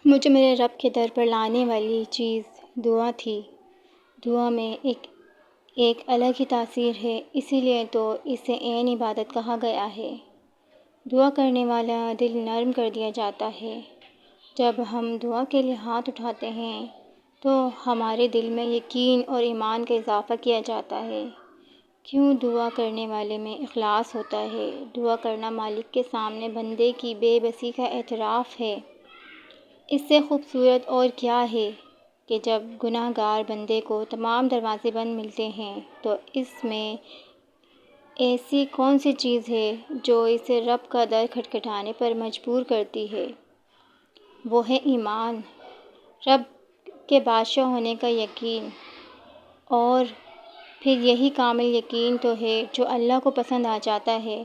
مجھے میرے رب کے در پر لانے والی چیز دعا تھی۔ دعا میں ایک الگ ہی تاثیر ہے، اسی لیے تو اسے عین عبادت کہا گیا ہے۔ دعا کرنے والا دل نرم کر دیا جاتا ہے۔ جب ہم دعا کے لیے ہاتھ اٹھاتے ہیں تو ہمارے دل میں یقین اور ایمان کا اضافہ کیا جاتا ہے۔ کیوں دعا کرنے والے میں اخلاص ہوتا ہے۔ دعا کرنا مالک کے سامنے بندے کی بے بسی کا اعتراف ہے۔ اس سے خوبصورت اور کیا ہے کہ جب گناہ گار بندے کو تمام دروازے بند ملتے ہیں تو اس میں ایسی کون سی چیز ہے جو اسے رب کا در کھٹکھٹانے پر مجبور کرتی ہے؟ وہ ہے ایمان، رب کے بادشاہ ہونے کا یقین، اور پھر یہی کامل یقین تو ہے جو اللہ کو پسند آ جاتا ہے۔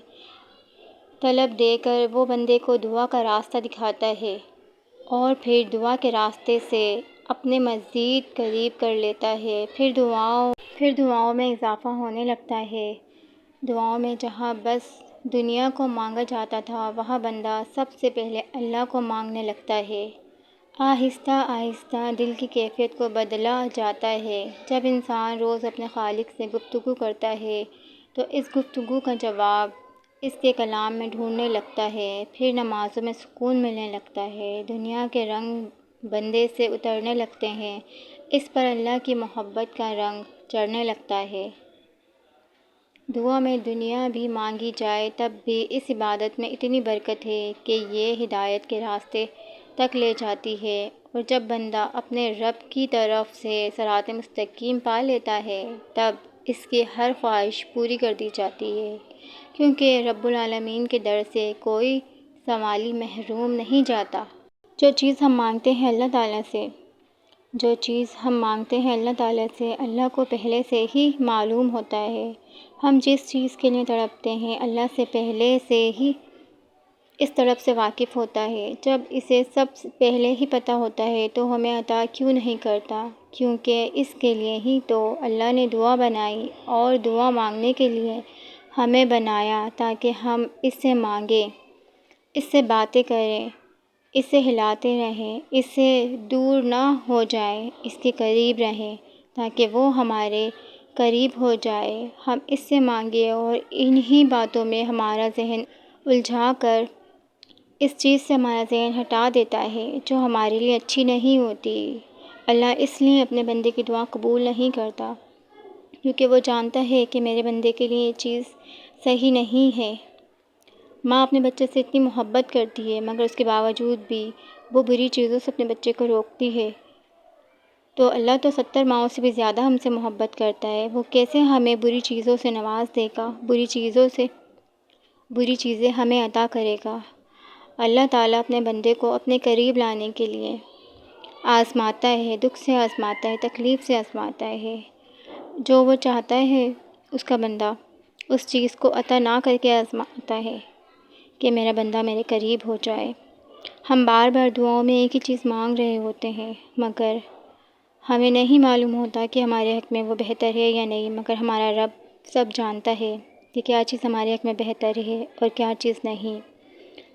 طلب دے کر وہ بندے کو دعا کا راستہ دکھاتا ہے اور پھر دعا کے راستے سے اپنے مزید قریب کر لیتا ہے۔ پھر دعاؤں میں اضافہ ہونے لگتا ہے۔ دعاؤں میں جہاں بس دنیا کو مانگا جاتا تھا وہاں بندہ سب سے پہلے اللہ کو مانگنے لگتا ہے۔ آہستہ آہستہ دل کی کیفیت کو بدلا جاتا ہے۔ جب انسان روز اپنے خالق سے گفتگو کرتا ہے تو اس گفتگو کا جواب اس کے کلام میں ڈھونڈنے لگتا ہے۔ پھر نمازوں میں سکون ملنے لگتا ہے۔ دنیا کے رنگ بندے سے اترنے لگتے ہیں۔ اس پر اللہ کی محبت کا رنگ چڑھنے لگتا ہے۔ دعا میں دنیا بھی مانگی جائے تب بھی اس عبادت میں اتنی برکت ہے کہ یہ ہدایت کے راستے تک لے جاتی ہے، اور جب بندہ اپنے رب کی طرف سے صراط مستقیم پا لیتا ہے تب اس کی ہر خواہش پوری کر دی جاتی ہے، کیونکہ رب العالمین کے در سے کوئی سوالی محروم نہیں جاتا۔ جو چیز ہم مانگتے ہیں اللہ تعالیٰ سے اللہ کو پہلے سے ہی معلوم ہوتا ہے۔ ہم جس چیز کے لیے تڑپتے ہیں اللہ سے پہلے سے ہی اس طرف سے واقف ہوتا ہے۔ جب اسے سب سے پہلے ہی پتہ ہوتا ہے تو ہمیں عطا کیوں نہیں کرتا؟ کیونکہ اس کے لیے ہی تو اللہ نے دعا بنائی اور دعا مانگنے کے لیے ہمیں بنایا تاکہ ہم اس سے مانگیں، اس سے باتیں کریں، اس سے ہلاتے رہیں، اس سے دور نہ ہو جائیں، اس کے قریب رہیں تاکہ وہ ہمارے قریب ہو جائے۔ ہم اس سے مانگیں اور انہی باتوں میں ہمارا ذہن الجھا کر اس چیز سے ہمارا ذہن ہٹا دیتا ہے جو ہمارے لیے اچھی نہیں ہوتی۔ اللہ اس لیے اپنے بندے کی دعا قبول نہیں کرتا کیونکہ وہ جانتا ہے کہ میرے بندے کے لیے یہ چیز صحیح نہیں ہے۔ ماں اپنے بچے سے اتنی محبت کرتی ہے مگر اس کے باوجود بھی وہ بری چیزوں سے اپنے بچے کو روکتی ہے، تو اللہ تو 70 ماؤں سے بھی زیادہ ہم سے محبت کرتا ہے۔ وہ کیسے ہمیں بری چیزوں سے نواز دے گا، بری چیزیں ہمیں عطا کرے گا۔ اللہ تعالیٰ اپنے بندے کو اپنے قریب لانے کے لیے آزماتا ہے، دکھ سے آزماتا ہے، تکلیف سے آزماتا ہے۔ جو وہ چاہتا ہے اس کا بندہ اس چیز کو عطا نہ کر کے آزماتا ہے کہ میرا بندہ میرے قریب ہو جائے۔ ہم بار بار دعاؤں میں ایک ہی چیز مانگ رہے ہوتے ہیں مگر ہمیں نہیں معلوم ہوتا کہ ہمارے حق میں وہ بہتر ہے یا نہیں، مگر ہمارا رب سب جانتا ہے کہ کیا چیز ہمارے حق میں بہتر ہے اور کیا چیز نہیں۔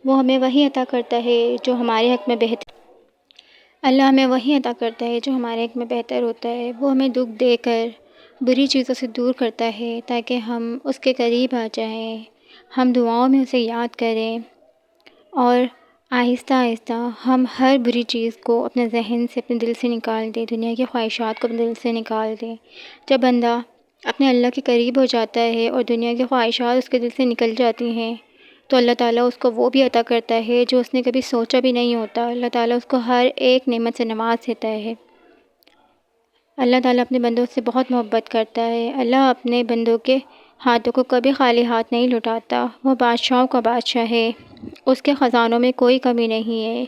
وہ ہمیں وہی عطا کرتا ہے جو ہمارے حق میں بہتر اللہ ہمیں وہی عطا کرتا ہے جو ہمارے حق میں بہتر ہوتا ہے۔ وہ ہمیں دکھ دے کر بری چیزوں سے دور کرتا ہے تاکہ ہم اس کے قریب آ جائیں، ہم دعاؤں میں اسے یاد کریں اور آہستہ آہستہ ہم ہر بری چیز کو اپنے ذہن سے، اپنے دل سے نکال دیں، دنیا کی خواہشات کو اپنے دل سے نکال دیں۔ جب بندہ اپنے اللہ کے قریب ہو جاتا ہے اور دنیا کی خواہشات اس کے دل سے نکل جاتی ہیں تو اللہ تعالیٰ اس کو وہ بھی عطا کرتا ہے جو اس نے کبھی سوچا بھی نہیں ہوتا۔ اللہ تعالیٰ اس کو ہر ایک نعمت سے نواز دیتا ہے۔ اللہ تعالیٰ اپنے بندوں سے بہت محبت کرتا ہے۔ اللہ اپنے بندوں کے ہاتھوں کو کبھی خالی ہاتھ نہیں لوٹاتا۔ وہ بادشاہوں کا بادشاہ ہے، اس کے خزانوں میں کوئی کمی نہیں ہے۔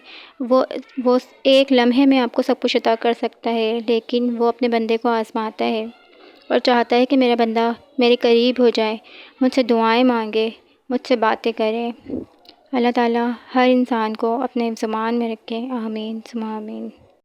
وہ ایک لمحے میں آپ کو سب کچھ عطا کر سکتا ہے، لیکن وہ اپنے بندے کو آزماتا ہے اور چاہتا ہے کہ میرا بندہ میرے قریب ہو جائے، مجھ سے دعائیں مانگے، مجھ سے باتیں کرے۔ اللہ تعالیٰ ہر انسان کو اپنے زمان میں رکھے۔ آمین ثم آمین۔